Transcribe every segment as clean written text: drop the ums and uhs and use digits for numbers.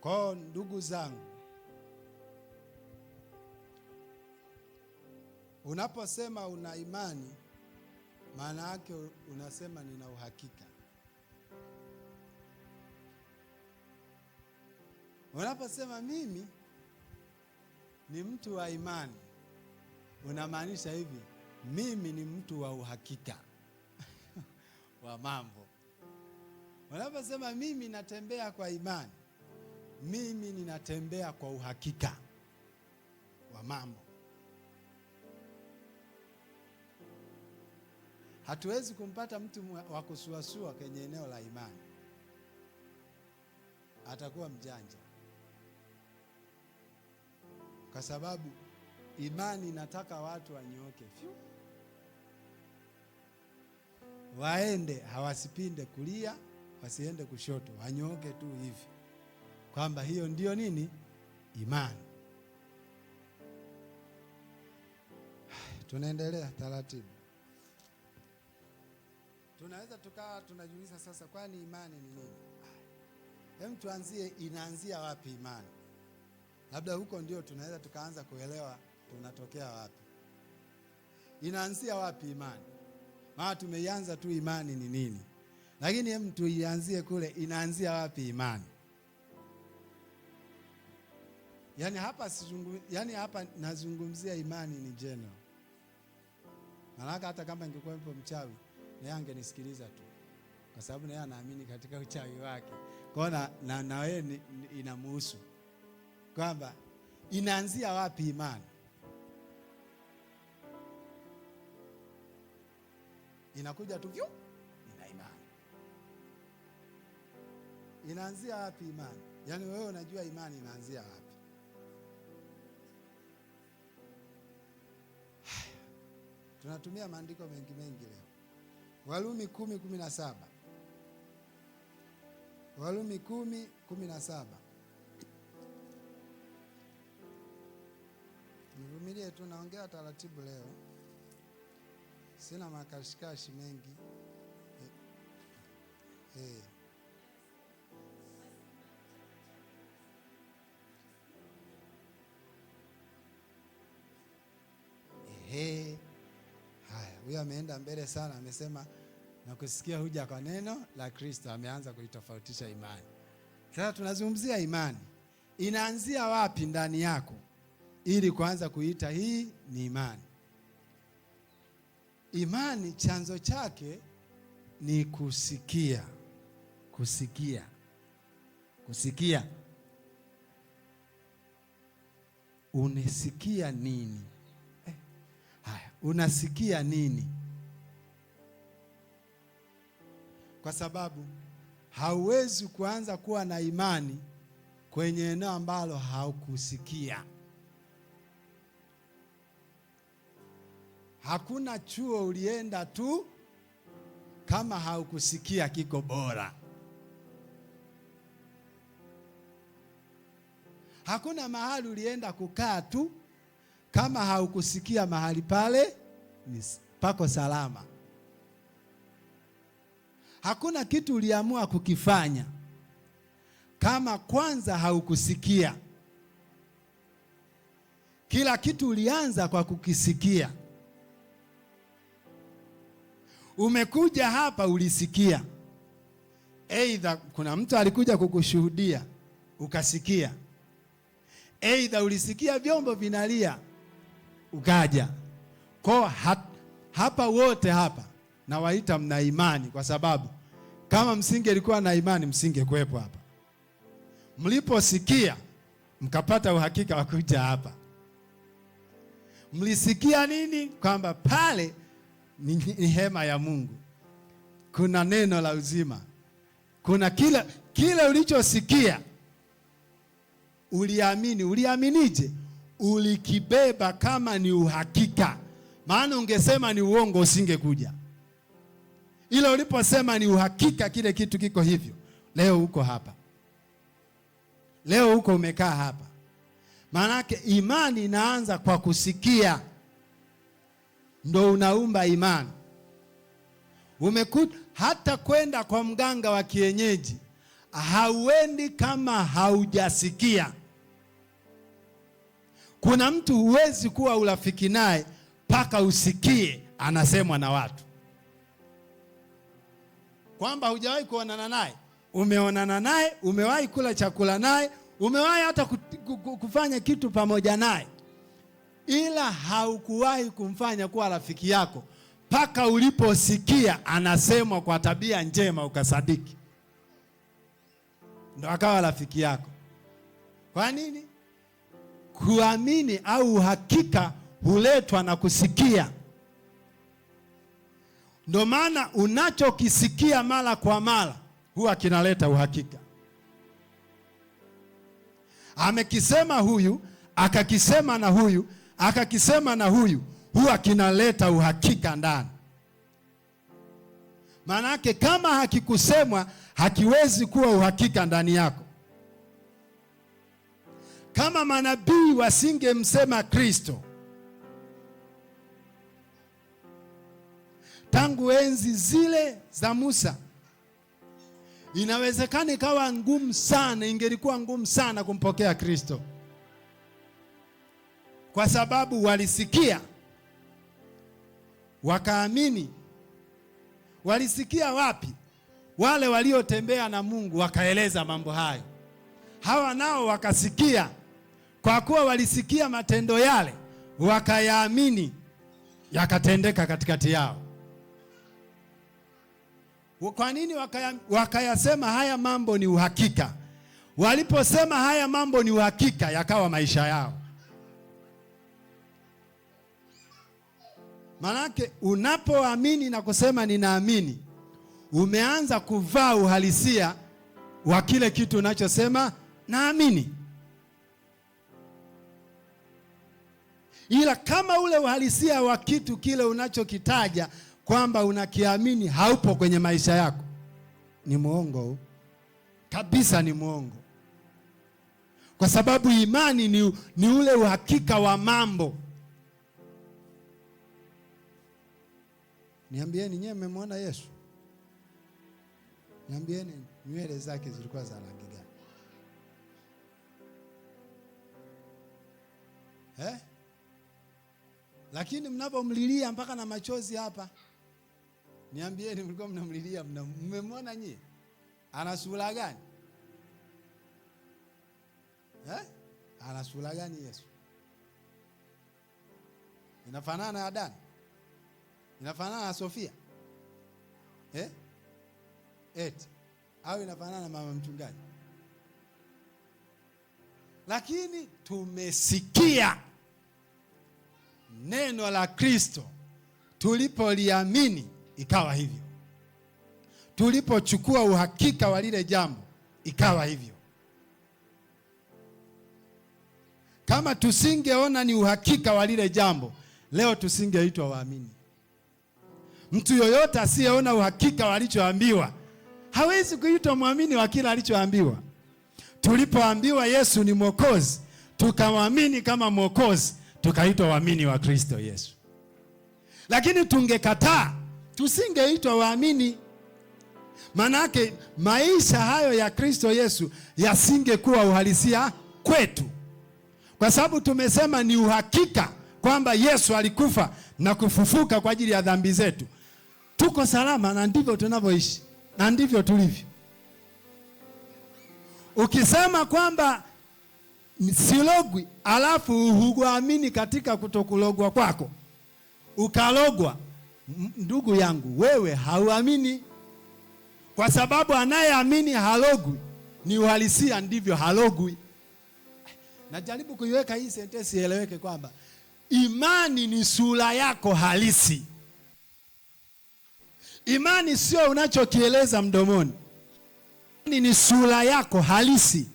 Kwa ndugu zangu, unaposema una imani, maana yake unasema nina uhakika. Unaposema mimi ni mtu wa imani, unamaanisha hivi, mimi ni mtu wa uhakika wa mambo. Unaposema mimi natembea kwa imani, mimi ninatembea kwa uhakika wa mambo. Hatuwezi kumpata mtu wa kusuasua kwenye eneo la imani, atakuwa mjanja, kwa sababu imani inataka watu wanyooke, waende, hawasipinde kulia, wasiende kushoto, wanyooke tu hivi, kwamba hiyo ndio nini? Imani. Tunaendelea taratibu. Tunaweza tukawa tunajiuliza sasa, kwani imani ni nini? Hem, tuanzie, inaanzia wapi imani? Labda huko ndio tunaweza tukaanza kuelewa tunatokea wapi. Inaanzia wapi imani? Maana tumeianza tu imani ni nini, lakini hem, tuianzie kule, inaanzia wapi imani? Hapa nazungumzia imani ni general. Maana hata kama ingekuwa mchawi naye angenisikiliza tu, kwa sababu naye anaamini katika uchawi wake. Kwa na wewe inamuhusu kwamba inaanzia wapi imani. Inakuja tu vyu, ina imani. Inaanzia wapi imani? Yaani wewe unajua imani inaanzia wapi? Tunatumia maandiko mengi leo. Warumi 10:17. Warumi 10:17. Nivumilie tu, naongea taratibu leo, sina makashikashi mengi. Haya, huyu ameenda mbele sana, amesema na kusikia huja kwa neno la Kristo. Ameanza kuitofautisha imani. Sasa tunazungumzia imani inaanzia wapi ndani yako, ili kuanza kuita hii ni imani. Imani chanzo chake ni kusikia. Kusikia. Unasikia nini? Haya, unasikia nini? Kwa sababu hauwezi kuanza kuwa na imani kwenye eneo ambalo haukusikia. Hakuna chuo ulienda tu kama haukusikia kiko bora. Hakuna mahali ulienda kukaa tu kama haukusikia mahali pale ni pako salama. Hakuna kitu uliamua kukifanya kama kwanza haukusikia. Kila kitu ulianza kwa kukisikia. Umekuja hapa ulisikia. Aidha kuna mtu alikuja kukushuhudia ukasikia. Aidha ulisikia vyombo vinalia ukaja. Kwa hapa wote hapa na waita mna imani, kwa sababu kama msingelikuwa na imani msingekuwepo hapa. Mliposikia mkapata uhakika wa kuja hapa. Mlisikia nini? Kwamba pale ni hema ya Mungu, kuna neno la uzima, kuna kila ulichosikia uliamini. Uliaminije? Ulikibeba kama ni uhakika. Maana ungesema ni uongo usingekuja. Ila uliposema ni uhakika kile kitu kiko hivyo, leo uko hapa. Leo uko umekaa hapa. Maanake imani inaanza kwa kusikia. Ndo unaumba imani. Umekuta hata kwenda kwa mganga wa kienyeji hauendi kama haujasikia. Kuna mtu huwezi kuwa urafiki naye mpaka usikie anasemwa na watu. Kwamba hujawahi kuonana naye, umeonana naye, umewahi kula chakula naye, umewahi hata kufanya kitu pamoja naye, ila haukuwahi kumfanya kuwa rafiki yako mpaka uliposikia anasemwa kwa tabia njema ukasadiki, ndo akawa rafiki yako. Kwa nini? Kuamini au uhakika huletwa na kusikia. Ndo maana unachokisikia mara kwa mara huwa kinaleta uhakika. Amekisema huyu, akakisema na huyu, akakisema na huyu, huwa kinaleta uhakika ndani. Maanake kama hakikusemwa hakiwezi kuwa uhakika ndani yako. Kama manabii wasingemsema Kristo tangu enzi zile za Musa, inawezekana ikawa ngumu sana, ingelikuwa ngumu sana kumpokea Kristo, kwa sababu walisikia wakaamini. Walisikia wapi? Wale waliotembea na Mungu wakaeleza mambo hayo. Hawa nao wakasikia, kwa kuwa walisikia matendo yale wakayaamini, yakatendeka katikati yao. Kwa nini wakayasema haya mambo ni uhakika? Waliposema haya mambo ni uhakika, yakawa maisha yao. Manake unapoamini na kusema ninaamini, umeanza kuvaa uhalisia wa kile kitu unachosema naamini. Ila kama ule uhalisia wa kitu kile unachokitaja kwamba unakiamini haupo kwenye maisha yako, ni muongo kabisa, ni muongo. Kwa sababu imani ni ule uhakika wa mambo. Niambieni, nyewe mmemwona Yesu? Niambieni, nywele zake zilikuwa za rangi gani? Lakini mnapomlilia mpaka na machozi hapa, niambieni, mlikuwa mnamlilia, mmemwona nyie? Ana sura gani? Ana sura gani Yesu? Inafanana na Adani? Inafanana na Sofia? Eti au inafanana na mama mchungaji? Lakini tumesikia neno la Kristo, tulipoliamini ikawa hivyo. Tulipochukua uhakika wa lile jambo ikawa hivyo. Kama tusingeona ni uhakika wa lile jambo, leo tusingeitwa waamini. Mtu yoyote asiyeona uhakika walichoambiwa hawezi kuitwa muamini wa kila alichoambiwa. Tulipoambiwa Yesu ni Mwokozi, tukamwamini kama Mwokozi, tukaitwa waamini wa Kristo Yesu. Lakini tungekataa, tusingeitwa waamini. Manake maisha hayo ya Kristo Yesu yasingekuwa uhalisia kwetu, kwa sababu tumesema ni uhakika kwamba Yesu alikufa na kufufuka kwa ajili ya dhambi zetu. Tuko salama, na ndivyo tunavyoishi, na ndivyo tulivyo. Ukisema kwamba silogwi alafu hukuamini katika kutokulogwa kwako, ukalogwa, ndugu yangu, wewe hauamini. Kwa sababu anayeamini halogwi ni uhalisia, ndivyo halogwi. Najaribu kuiweka hii sentensi ieleweke kwamba imani ni sura yako halisi. Imani sio unachokieleza mdomoni. Imani ni sura yako halisi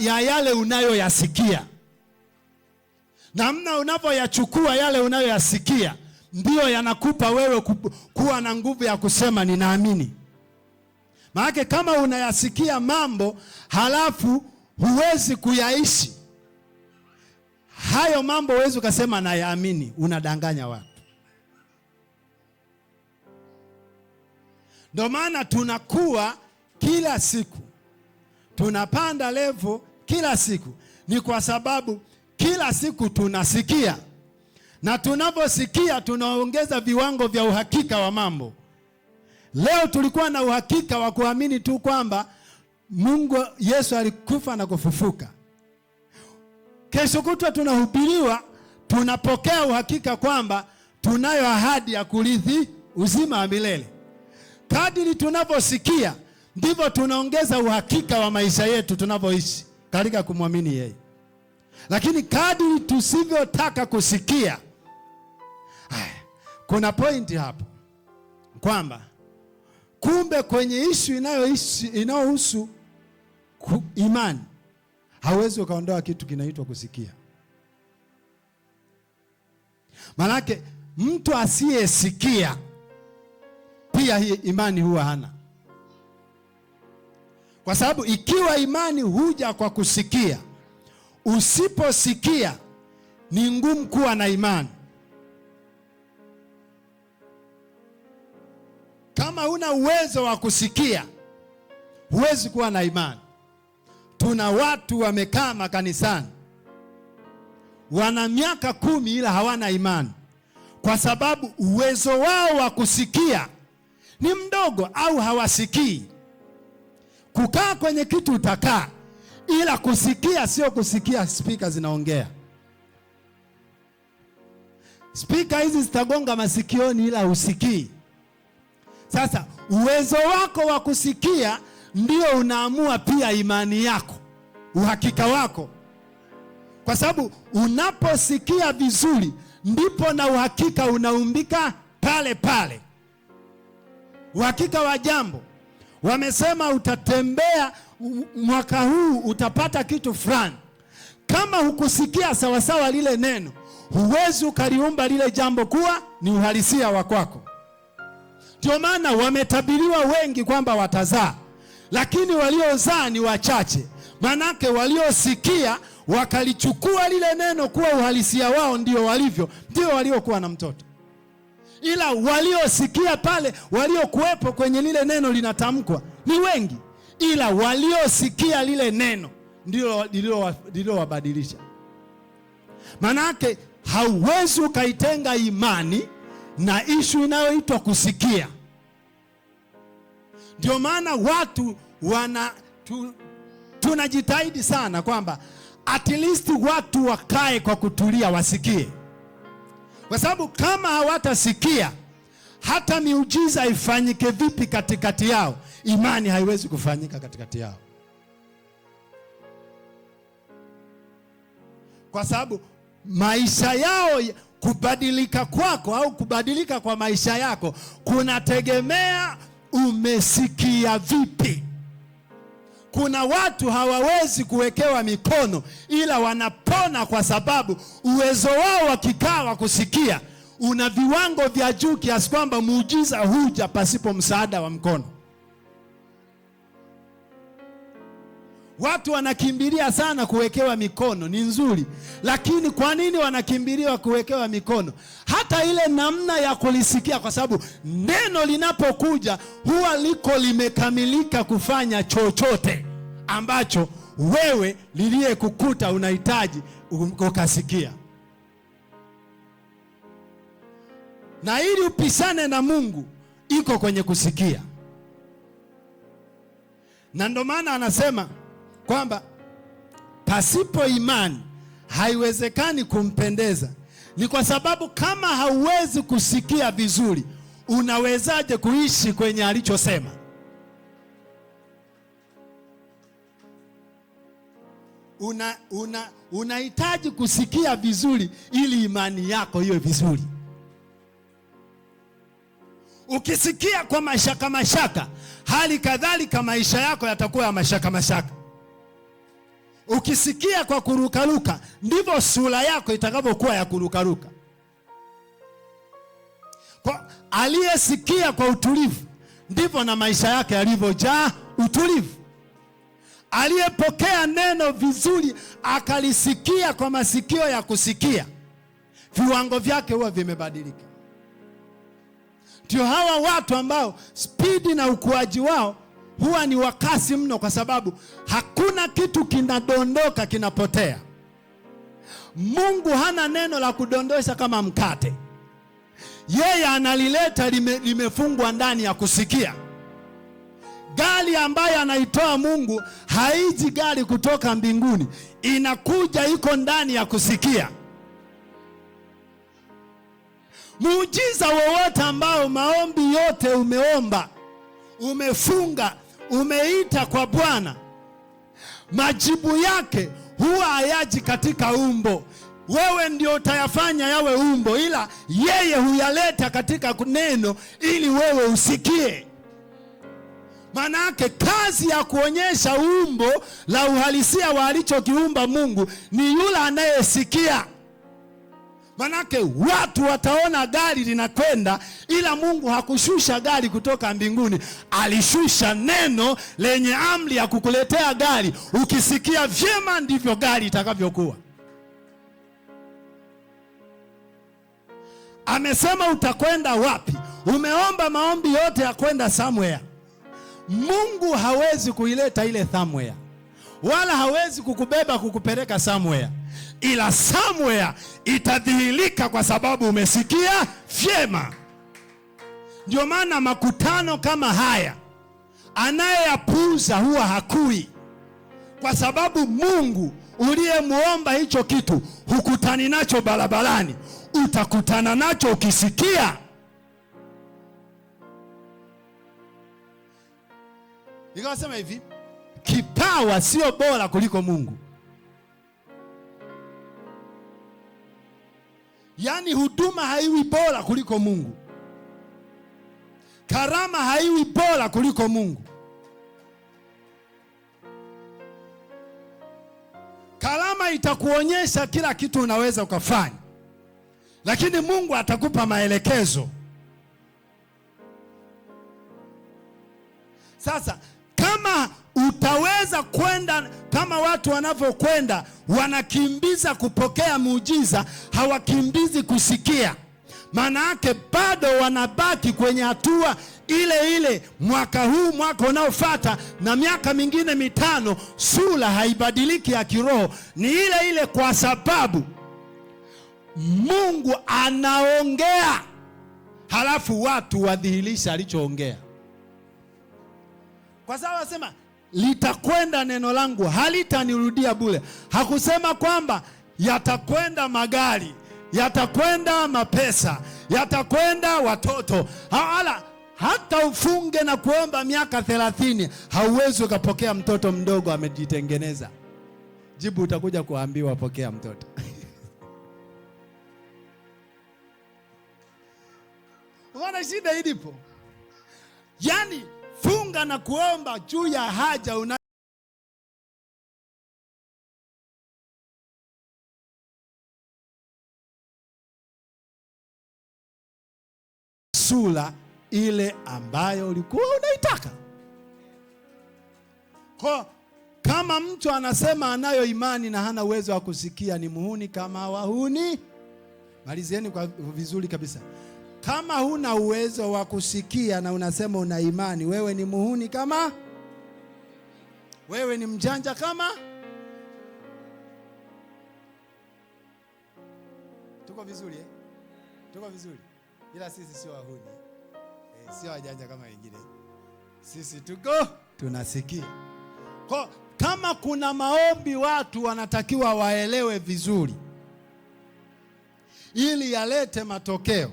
ya yale unayoyasikia. Namna unapoyachukua yale unayoyasikia ndio yanakupa wewe kuwa na nguvu ya kusema ninaamini. Maana kama unayasikia mambo halafu huwezi kuyaishi hayo mambo, huwezi ukasema nayaamini, unadanganya watu. Ndio maana tunakuwa kila siku tunapanda level kila siku, ni kwa sababu kila siku tunasikia, na tunaposikia tunaongeza viwango vya uhakika wa mambo. Leo tulikuwa na uhakika wa kuamini tu kwamba Mungu Yesu alikufa na kufufuka. Kesho kutwa tunahubiriwa, tunapokea uhakika kwamba tunayo ahadi ya kurithi uzima wa milele. Kadiri tunaposikia ndivyo tunaongeza uhakika wa maisha yetu tunavyoishi katika kumwamini yeye. Lakini kadiri tusivyotaka kusikia, kuna pointi hapo kwamba kumbe kwenye ishu inayohusu imani hauwezi ukaondoa kitu kinaitwa kusikia. Manake mtu asiyesikia pia hii imani huwa hana. Kwa sababu ikiwa imani huja kwa kusikia, usiposikia ni ngumu kuwa na imani. Kama huna uwezo wa kusikia, huwezi kuwa na imani. Tuna watu wamekaa makanisani wana miaka 10 ila hawana imani, kwa sababu uwezo wao wa kusikia ni mdogo au hawasikii. Kukaa kwenye kitu utakaa, ila kusikia sio kusikia spika zinaongea. Spika hizi zitagonga masikioni ila usikii. Sasa uwezo wako wa kusikia ndio unaamua pia imani yako, uhakika wako. Kwa sababu unaposikia vizuri ndipo na uhakika unaumbika pale pale. Uhakika wa jambo. Wamesema utatembea mwaka huu utapata kitu fulani. Kama hukusikia sawasawa lile neno, huwezi ukaliumba lile jambo kuwa ni uhalisia wa kwako. Ndio maana wametabiriwa wengi kwamba watazaa, lakini waliozaa ni wachache. Manake waliosikia wakalichukua lile neno kuwa uhalisia wao ndio walivyo, ndio waliokuwa na mtoto. Ila waliosikia pale, waliokuwepo kwenye lile neno linatamkwa ni wengi, ila waliosikia lile neno ndio lililowabadilisha. Manake hauwezi ukaitenga imani na ishu inayoitwa kusikia. Ndio maana watu tunajitahidi sana kwamba at least watu wakae kwa kutulia wasikie. Kwa sababu kama hawatasikia, hata miujiza ifanyike vipi katikati yao, imani haiwezi kufanyika katikati yao. Kwa sababu maisha yao, kubadilika kwako au kubadilika kwa maisha yako kunategemea umesikia vipi. Kuna watu hawawezi kuwekewa mikono ila wanapona kwa sababu uwezo wao wakikaa wa kusikia una viwango vya juu kiasi kwamba muujiza huja pasipo msaada wa mkono. Watu wanakimbilia sana kuwekewa mikono, ni nzuri, lakini kwa nini wanakimbilia kuwekewa mikono? Hata ile namna ya kulisikia, kwa sababu neno linapokuja huwa liko limekamilika kufanya chochote ambacho wewe liliyekukuta unahitaji ukasikia. Na ili upishane na Mungu iko kwenye kusikia. Na ndio maana anasema kwamba pasipo imani haiwezekani kumpendeza. Ni kwa sababu kama hauwezi kusikia vizuri, unawezaje kuishi kwenye alichosema? Unahitaji kusikia vizuri ili imani yako iwe vizuri. Ukisikia kwa mashaka, hali kadhalika maisha yako yatakuwa ya mashaka. Ukisikia kwa kurukaruka, ndivyo sura yako itakavyokuwa ya kurukaruka. Kwa aliyesikia kwa utulivu, ndivyo na maisha yake yalivyojaa utulivu. Aliyepokea neno vizuri, akalisikia kwa masikio ya kusikia, viwango vyake huwa vimebadilika. Ndio hawa watu ambao spidi na ukuaji wao huwa ni wakasi mno, kwa sababu hakuna kitu kinadondoka kinapotea. Mungu hana neno la kudondosha kama mkate. Yeye analileta limefungwa ndani ya kusikia. Gari ambayo anaitoa Mungu haiji gari kutoka mbinguni, inakuja iko ndani ya kusikia. Muujiza wowote ambao maombi yote umeomba, umefunga, umeita kwa Bwana, majibu yake huwa hayaji katika umbo. Wewe ndio utayafanya yawe umbo, ila yeye huyaleta katika neno ili wewe usikie. Manake kazi ya kuonyesha umbo la uhalisia wa alichokiumba Mungu ni yule anayesikia. Manake watu wataona gari linakwenda, ila Mungu hakushusha gari kutoka mbinguni. Alishusha neno lenye amri ya kukuletea gari. Ukisikia vyema ndivyo gari itakavyokuwa. Amesema utakwenda wapi. Umeomba maombi yote ya kwenda somewhere. Mungu hawezi kuileta ile somewhere, wala hawezi kukubeba kukupeleka somewhere, ila somewhere itadhihirika kwa sababu umesikia vyema. Ndio maana makutano kama haya anayeyapuuza huwa hakui, kwa sababu Mungu uliyemuomba hicho kitu hukutani nacho barabarani, utakutana nacho ukisikia. Nikasema hivi, kipawa sio bora kuliko Mungu. Yaani huduma haiwi bora kuliko Mungu. Karama haiwi bora kuliko Mungu. Karama itakuonyesha kila kitu unaweza ukafanya, lakini Mungu atakupa maelekezo. Sasa kama utaweza kwenda kama watu wanavyokwenda, wanakimbiza kupokea muujiza, hawakimbizi kusikia, maana yake bado wanabaki kwenye hatua ile ile. Mwaka huu, mwaka unaofuata na miaka mingine mitano, sura haibadiliki ya kiroho, ni ile ile, kwa sababu Mungu anaongea, halafu watu wadhihirisha alichoongea. Kwa sababu anasema litakwenda neno langu halitanirudia bure. Hakusema kwamba yatakwenda magari, yatakwenda mapesa, yatakwenda watoto. Hata ufunge na kuomba miaka 30, hauwezi ukapokea mtoto mdogo amejitengeneza. Jibu utakuja kuambiwa pokea mtoto. Unaona shida ilipo? Yaani funga na kuomba juu ya haja una sura ile ambayo ulikuwa unaitaka. Kwa kama mtu anasema anayo imani na hana uwezo wa kusikia, ni muhuni kama wahuni. Malizieni kwa vizuri kabisa. Kama huna uwezo wa kusikia na unasema una imani, wewe ni muhuni kama, wewe ni mjanja kama. Tuko vizuri eh? Tuko vizuri. Ila sisi sio wahuni. Sio wajanja kama wengine. Sisi tuko tunasikia. Kwa kama kuna maombi watu wanatakiwa waelewe vizuri ili yalete matokeo,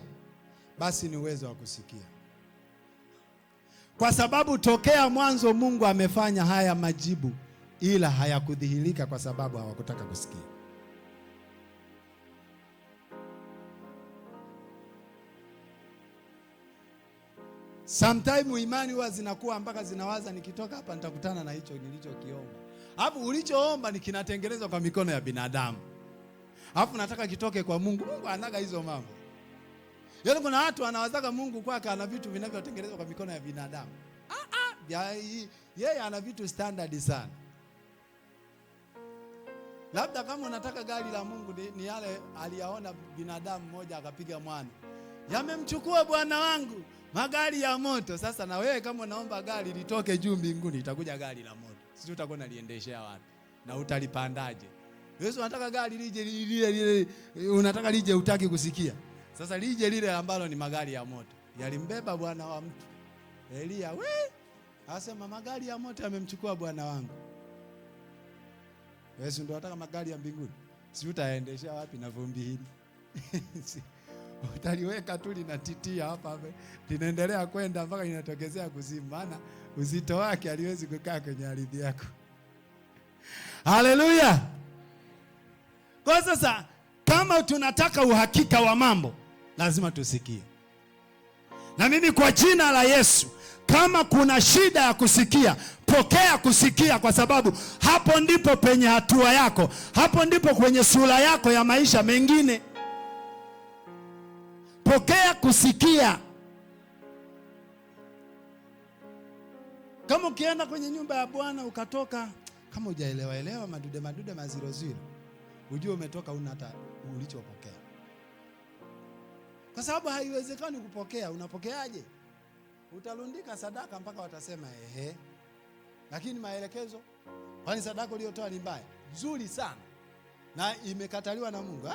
basi ni uwezo wa kusikia. Kwa sababu tokea mwanzo Mungu amefanya haya majibu, ila hayakudhihirika kwa sababu hawakutaka kusikia. Sometimes imani huwa zinakuwa mpaka zinawaza nikitoka hapa nitakutana na hicho nilichokiomba. Hapo ulichoomba ni kinatengenezwa kwa mikono ya binadamu. Hapo nataka kitoke kwa Mungu. Mungu anaga hizo mambo. Yaani kuna watu wanawazaga Mungu kwake ana vitu vinavyotengenezwa kwa mikono ya binadamu. Yeye ana vitu standard sana. Labda kama unataka gari la Mungu ni yale aliyaona binadamu mmoja akapiga mwani. Yamemchukua bwana wangu. magari ya moto. Sasa na wewe kama unaomba gari litoke juu mbinguni, itakuja gari la moto. Sisi utakuwa unaliendeshea wapi? Na utalipandaje? Wewe unataka gari lije lile, unataka lije utaki kusikia. Sasa lije lile ambalo ni magari ya moto. Yalimbeba bwana wa mtu. Elia, asema magari ya moto yamemchukua bwana wangu. Wewe ndio unataka magari ya mbinguni? Si utaendeshea wapi na vumbi hili? Utaliweka tu linatitia hapa, linaendelea kwenda mpaka linatokezea kuzimu, maana uzito wake haliwezi kukaa kwenye ardhi yako. Haleluya! Kwa sasa kama tunataka uhakika wa mambo, lazima tusikie. Na mimi kwa jina la Yesu, kama kuna shida ya kusikia, pokea kusikia, kwa sababu hapo ndipo penye hatua yako, hapo ndipo kwenye sura yako ya maisha mengine. Pokea kusikia. Kama ukienda kwenye nyumba ya Bwana ukatoka kama hujaelewa madude maziroziro, ujue umetoka una hata ulichopokea. Kwa sababu haiwezekani kupokea. Unapokeaje? Utalundika sadaka mpaka watasema ehe. Lakini maelekezo, kwani sadaka uliyotoa ni mbaya? Nzuri sana na imekataliwa na Mungu.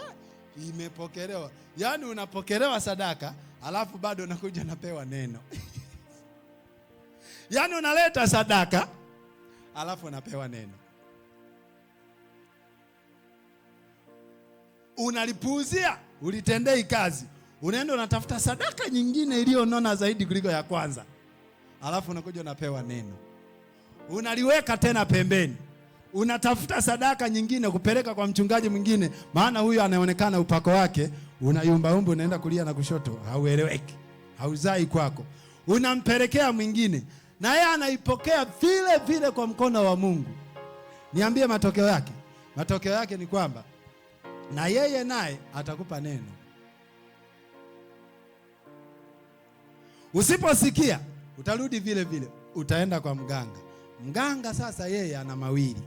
Imepokelewa. Yaani unapokelewa sadaka, alafu bado unakuja napewa neno. Yaani unaleta sadaka, alafu unapewa neno. Unalipuuzia, ulitendei kazi. Unaenda unatafuta sadaka nyingine iliyonona zaidi kuliko ya kwanza, alafu unakuja unapewa neno. Unaliweka tena pembeni. Unatafuta sadaka nyingine kupeleka kwa mchungaji mwingine, maana huyo anaonekana upako wake unayumba umbu, unaenda kulia na kushoto, haueleweki, hauzai kwako. Unampelekea mwingine, na yeye anaipokea vile vile kwa mkono wa Mungu. Niambie matokeo yake. Matokeo yake ni kwamba na yeye naye atakupa neno. Usiposikia utarudi vile vile, utaenda kwa mganga. Mganga sasa yeye ana mawili.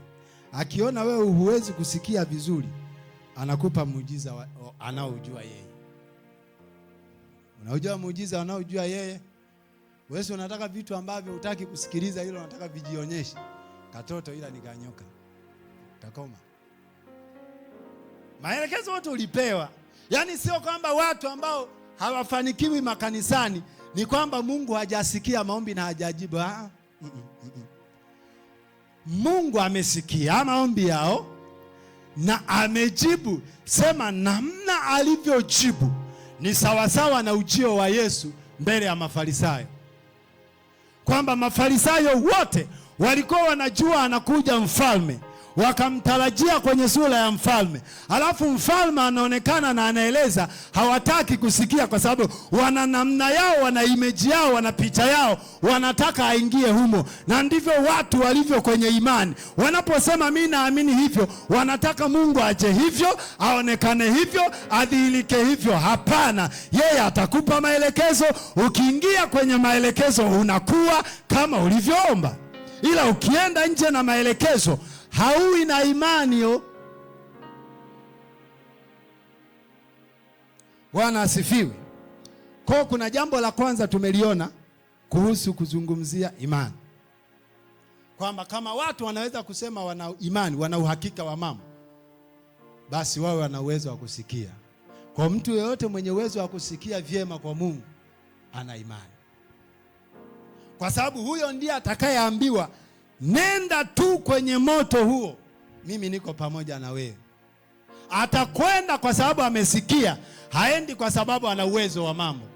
Akiona wewe huwezi kusikia vizuri, anakupa muujiza anaojua yeye. Unajua muujiza anaojua yeye? Wewe unataka vitu ambavyo hutaki kusikiliza, hilo unataka vijionyeshe. Katoto ila nikanyoka. Utakoma. Maelekezo yote ulipewa. Yaani sio kwamba watu ambao hawafanikiwi makanisani ni kwamba Mungu hajasikia maombi na hajajibu. Mungu amesikia maombi yao na amejibu. Sema namna alivyojibu ni sawasawa na ujio wa Yesu mbele ya Mafarisayo. Kwamba Mafarisayo wote walikuwa wanajua anakuja mfalme, wakamtarajia kwenye sura ya mfalme. Alafu mfalme anaonekana na anaeleza, hawataki kusikia kwa sababu wana namna yao, wana image yao, wana picha yao, wanataka aingie humo. Na ndivyo watu walivyo kwenye imani. Wanaposema mimi naamini hivyo, wanataka Mungu aje hivyo, aonekane hivyo, adhihirike hivyo. Hapana, yeye atakupa maelekezo. Ukiingia kwenye maelekezo unakuwa kama ulivyoomba. Ila ukienda nje na maelekezo, haui na imani yo. Bwana asifiwe. Kwa kuna jambo la kwanza tumeliona kuhusu kuzungumzia imani, kwamba kama watu wanaweza kusema wana imani, wana uhakika wa mambo, basi wawe wana uwezo wa kusikia. Kwa mtu yeyote mwenye uwezo wa kusikia vyema kwa Mungu ana imani, kwa sababu huyo ndiye atakayeambiwa nenda tu kwenye moto huo, mimi niko pamoja na wewe. Atakwenda kwa sababu amesikia, haendi kwa sababu ana uwezo wa mambo.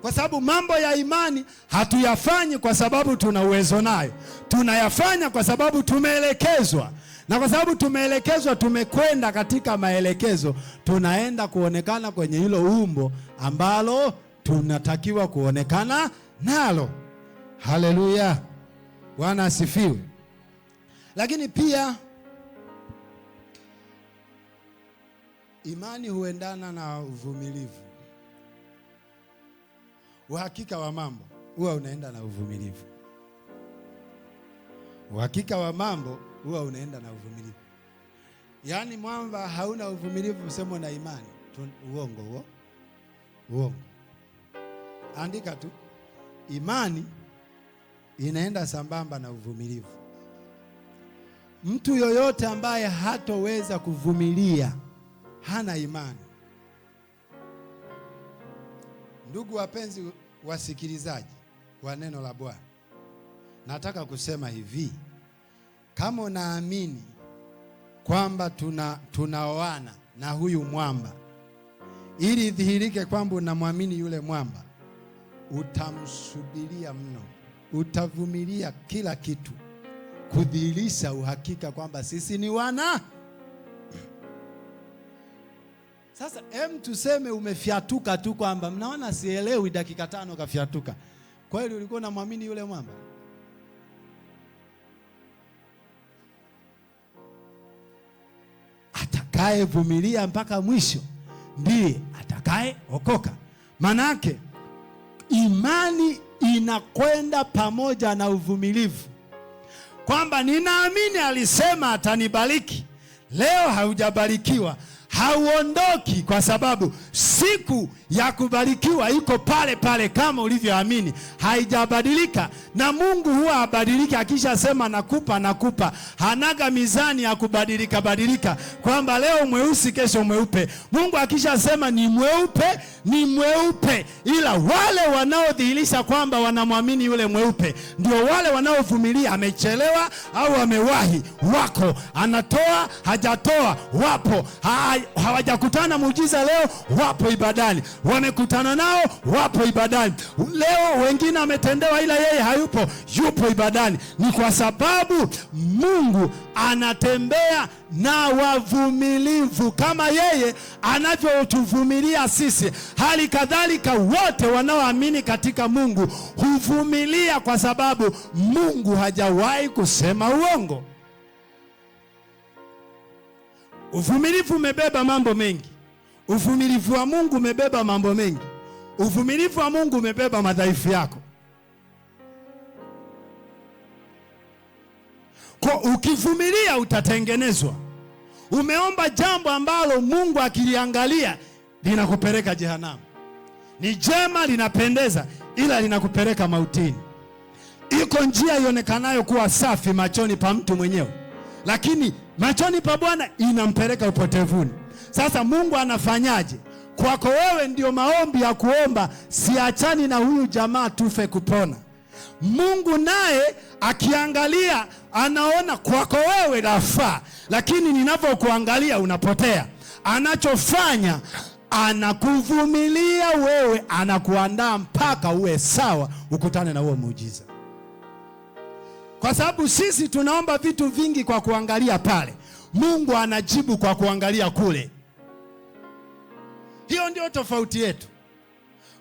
Kwa sababu mambo ya imani hatuyafanyi kwa sababu tuna uwezo nayo. Tunayafanya kwa sababu tumeelekezwa. Na kwa sababu tumeelekezwa, tumekwenda katika maelekezo, tunaenda kuonekana kwenye hilo umbo ambalo tunatakiwa kuonekana nalo. Haleluya. Bwana asifiwe. Lakini pia imani huendana na uvumilivu. Uhakika wa mambo huwa unaenda na uvumilivu. Uhakika wa mambo huwa unaenda na uvumilivu. Yaani mwamba hauna uvumilivu, usemo na imani. Uongo huo. Uongo. andika tu, imani inaenda sambamba na uvumilivu. Mtu yoyote ambaye hatoweza kuvumilia hana imani. Ndugu wapenzi wasikilizaji wa neno la Bwana, nataka kusema hivi, kama unaamini kwamba tunaoana na huyu mwamba, ili dhihirike kwamba unamwamini yule mwamba, utamsubiria mno, utavumilia kila kitu kudhihirisha uhakika kwamba sisi ni wana. Sasa tuseme umefyatuka tu kwamba mnaona sielewi, dakika 5 kafyatuka. Kweli ulikuwa unamwamini yule mwamba? Atakaye vumilia mpaka mwisho ndiye atakaye okoka. Manake imani inakwenda pamoja na uvumilivu, kwamba ninaamini alisema atanibariki. Leo haujabarikiwa, hauondoki, kwa sababu siku ya kubarikiwa iko pale pale kama ulivyoamini, haijabadilika. Na Mungu huwa habadiliki. Akisha sema nakupa, hanaga mizani ya kubadilika badilika, kwamba leo mweusi kesho mweupe. Mungu akisha sema ni mweupe ni mweupe, ila wale wanaodhihirisha kwamba wanamwamini yule mweupe ndio wale wanaovumilia. Amechelewa au amewahi, wako. Anatoa hajatoa, wapo. Hawajakutana muujiza leo, wapo ibadani. Wamekutana nao, wapo ibadani. Leo wengine ametendewa ila yeye hayupo, yupo ibadani. Ni kwa sababu Mungu anatembea na wavumilivu kama yeye anavyotuvumilia sisi. Hali kadhalika wote wanaoamini katika Mungu huvumilia, kwa sababu Mungu hajawahi kusema uongo. Uvumilivu umebeba mambo mengi. Uvumilivu wa Mungu umebeba mambo mengi. Uvumilivu wa Mungu umebeba madhaifu yako. Kwa ukivumilia utatengenezwa. Umeomba jambo ambalo Mungu akiliangalia linakupeleka jehanamu. Ni jema, linapendeza, ila linakupeleka mautini. Iko njia ionekanayo kuwa safi machoni pa mtu mwenyewe, lakini machoni pa Bwana inampeleka upotevuni. Sasa Mungu anafanyaje? Kwako wewe ndio maombi ya kuomba, siachani na huyu jamaa tufe kupona. Mungu naye akiangalia anaona kwako wewe lafaa, lakini ninavyokuangalia unapotea. Anachofanya, anakuvumilia wewe, anakuandaa mpaka uwe sawa, ukutane na huo muujiza. Kwa sababu sisi tunaomba vitu vingi kwa kuangalia pale, Mungu anajibu kwa kuangalia kule. Hiyo ndio tofauti yetu,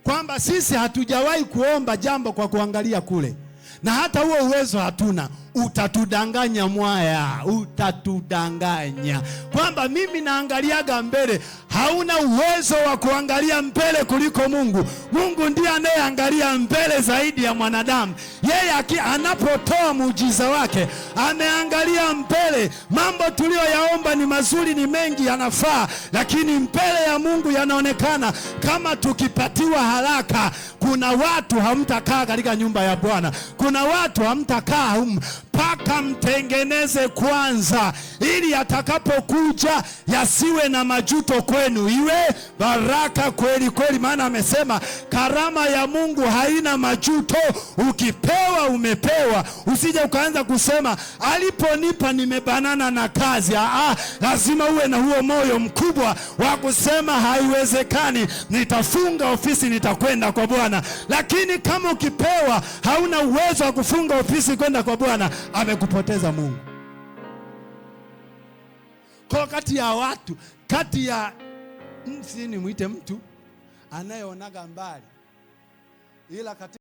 kwamba sisi hatujawahi kuomba jambo kwa kuangalia kule, na hata huo uwezo hatuna. Utatudanganya mwaya, utatudanganya kwamba mimi naangaliaga mbele. Hauna uwezo wa kuangalia mbele kuliko Mungu. Mungu ndiye anayeangalia mbele zaidi ya mwanadamu. Yeye anapotoa muujiza wake ameangalia mbele. Mambo tuliyoyaomba ni mazuri, ni mengi, yanafaa, lakini mbele ya Mungu yanaonekana kama tukipatiwa haraka. Kuna watu hamtakaa katika nyumba ya Bwana. Kuna watu hamtakaa mpaka mtengeneze kwanza, ili atakapokuja yasiwe na majuto kwenu, iwe baraka kweli kweli. Maana amesema karama ya Mungu haina majuto. Ukipewa umepewa. Usije ukaanza kusema aliponipa nimebanana na kazi. Lazima uwe na huo moyo mkubwa wa kusema haiwezekani, nitafunga ofisi, nitakwenda kwa Bwana. Lakini kama ukipewa hauna uwezo wa kufunga ofisi kwenda kwa Bwana, amekupoteza Mungu. Kwa kati ya watu, kati ya mwite mtu anayeonaga mbali, ila kati